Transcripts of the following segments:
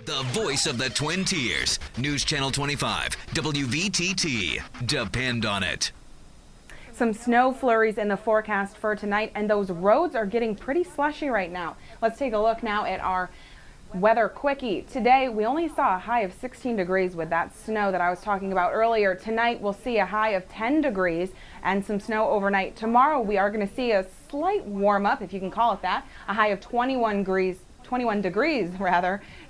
The voice of the Twin Tiers. News Channel 25, WVTT. Depend on it. Some snow flurries in the forecast for tonight, and those roads are getting pretty slushy right now. Let's take a look now at our weather quickie. Today, we only saw a high of 16 degrees with that snow that I was talking about earlier. Tonight, we'll see a high of 10 degrees and some snow overnight. Tomorrow, we are going to see a slight warm up, if you can call it that, a high of 21 degrees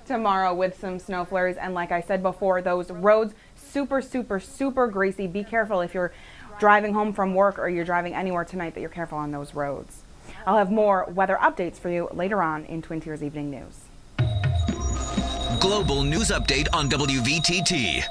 tomorrow with some snow flurries. And like I said before, those roads super greasy. Be careful if you're driving home from work or you're driving anywhere tonight that you're careful on those roads. I'll have more weather updates for you later on in Twin Tiers Evening News. Global news update on WVTT.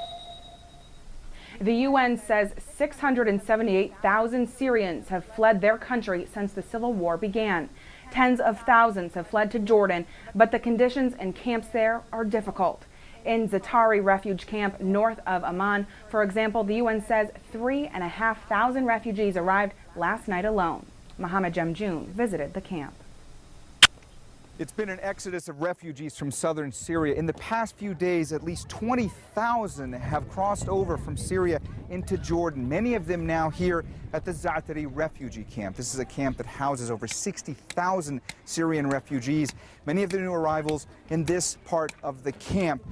The UN says 678,000 Syrians have fled their country since the civil war began. Tens of thousands have fled to Jordan, but the conditions in camps there are difficult. In Zatari refuge camp north of Amman, for example, the UN says 3,500 refugees arrived last night alone. Mohammed Jamjoon visited the camp. It's been an exodus of refugees from southern Syria. In the past few days, at least 20,000 have crossed over from Syria into Jordan, many of them now here at the Zatari refugee camp. This is a camp that houses over 60,000 Syrian refugees. Many of the new arrivals in this part of the camp,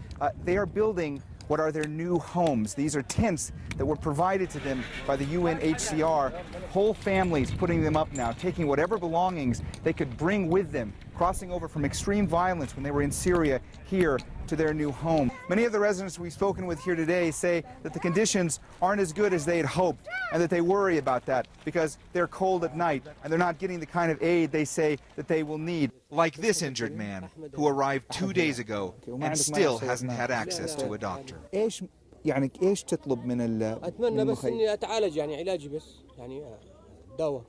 they are building what are their new homes. These are tents that were provided to them by the UNHCR. Whole families putting them up now, taking whatever belongings they could bring with them, crossing over from extreme violence when they were in Syria here to their new home. Many of the residents we've spoken with here today say that the conditions aren't as good as they had hoped, and that they worry about that because they're cold at night and they're not getting the kind of aid they say that they will need. Like this injured man who arrived 2 days ago and still hasn't had access to a doctor. يعني ايش تطلب من اتمنى بس اني اتعالج يعني علاجي بس يعني دواء.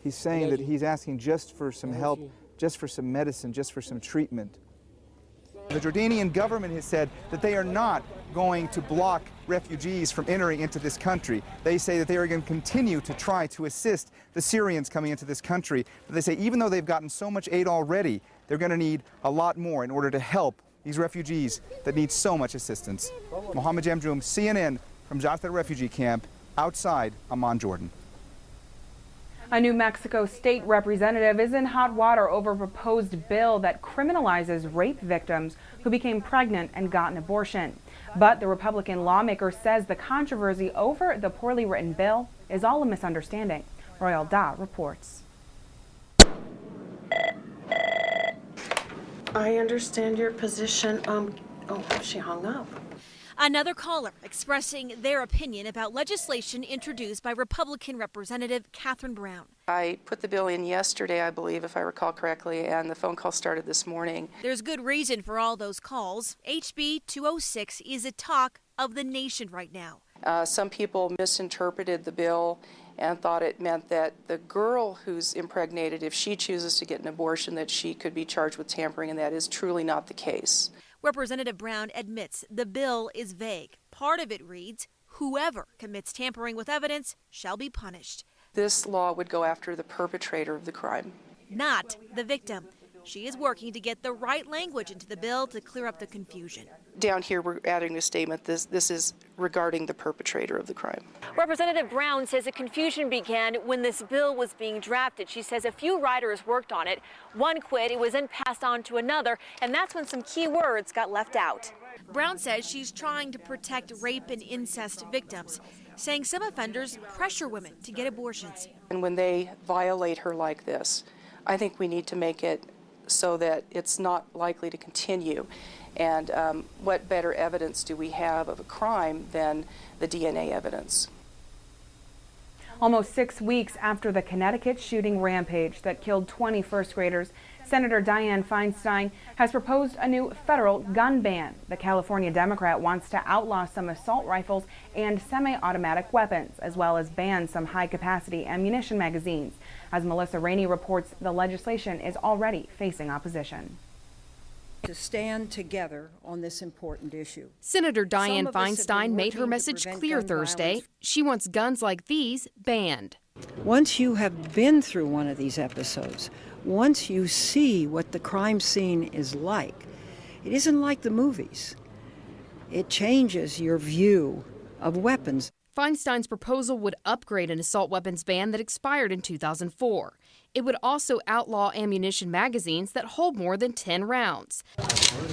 He's saying that he's asking just for some help, just for some medicine, just for some treatment. The Jordanian government has said that they are not going to block refugees from entering into this country. They say that they are going to continue to try to assist the Syrians coming into this country. But they say even though they've gotten so much aid already, they're going to need a lot more in order to help these refugees that need so much assistance. Mohammed Jamjoon, CNN from Zatari refugee camp outside Amman, Jordan. A New Mexico state representative is in hot water over a proposed bill that criminalizes rape victims who became pregnant and got an abortion. But the Republican lawmaker says the controversy over the poorly written bill is all a misunderstanding. Royal Da reports. I understand your position. She hung up. Another caller expressing their opinion about legislation introduced by Republican Representative Catherine Brown. I put the bill in yesterday, I believe, if I recall correctly, and the phone call started this morning. There's good reason for all those calls. HB 206 is a talk of the nation right now. Some people misinterpreted the bill and thought it meant that the girl who's impregnated, if she chooses to get an abortion, that she could be charged with tampering, and that is truly not the case. Representative Brown admits the bill is vague. Part of it reads, whoever commits tampering with evidence shall be punished. This law would go after the perpetrator of the crime, not the victim. She is working to get the right language into the bill to clear up the confusion. Down here, we're adding a statement. This is regarding the perpetrator of the crime. Representative Brown says the confusion began when this bill was being drafted. She says a few writers worked on it. One quit, it was then passed on to another, and that's when some key words got left out. Brown says she's trying to protect rape and incest victims, saying some offenders pressure women to get abortions. And when they violate her like this, I think we need to make it so that it's not likely to continue. And what better evidence do we have of a crime than the DNA evidence? Almost 6 weeks after the Connecticut shooting rampage that killed 20 first graders, Senator Dianne Feinstein has proposed a new federal gun ban. The California Democrat wants to outlaw some assault rifles and semi-automatic weapons, as well as ban some high-capacity ammunition magazines. As Melissa Rainey reports, the legislation is already facing opposition. To stand together on this important issue. Senator Dianne Feinstein made her message clear Thursday. She wants guns like these banned. Once you have been through one of these episodes, once you see what the crime scene is like, It isn't like the movies. It changes your view of weapons. Feinstein's proposal would upgrade an assault weapons ban that expired in 2004. It would also outlaw ammunition magazines that hold more than 10 rounds.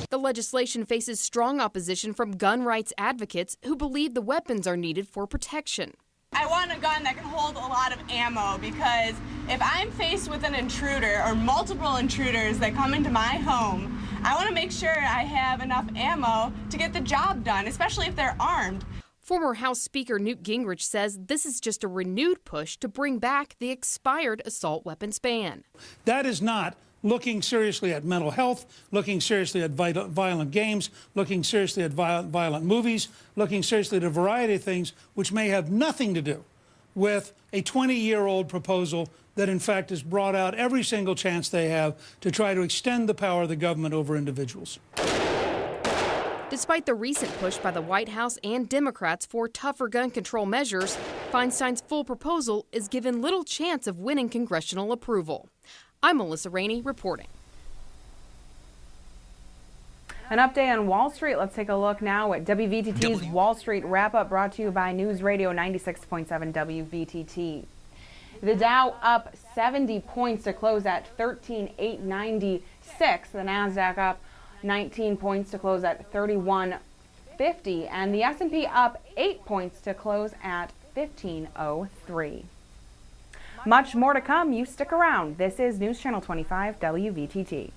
The legislation faces strong opposition from gun rights advocates who believe the weapons are needed for protection. I want a gun that can hold a lot of ammo, because if I'm faced with an intruder or multiple intruders that come into my home, I want to make sure I have enough ammo to get the job done, especially if they're armed. Former House Speaker Newt Gingrich says this is just a renewed push to bring back the expired assault weapons ban. That is not looking seriously at mental health, looking seriously at violent games, looking seriously at violent movies, looking seriously at a variety of things which may have nothing to do with a 20-year-old proposal that in fact has brought out every single chance they have to try to extend the power of the government over individuals. Despite the recent push by the White House and Democrats for tougher gun control measures, Feinstein's full proposal is given little chance of winning congressional approval. I'm Melissa Rainey reporting. An update on Wall Street. Let's take a look now at WVTT's Wall Street Wrap-Up, brought to you by News Radio 96.7 WVTT. The Dow up 70 points to close at 13,896. The Nasdaq up 19 points to close at 3150, and the S&P up 8 points to close at 1503. Much more to come. You stick around. This is News Channel 25 WVTT.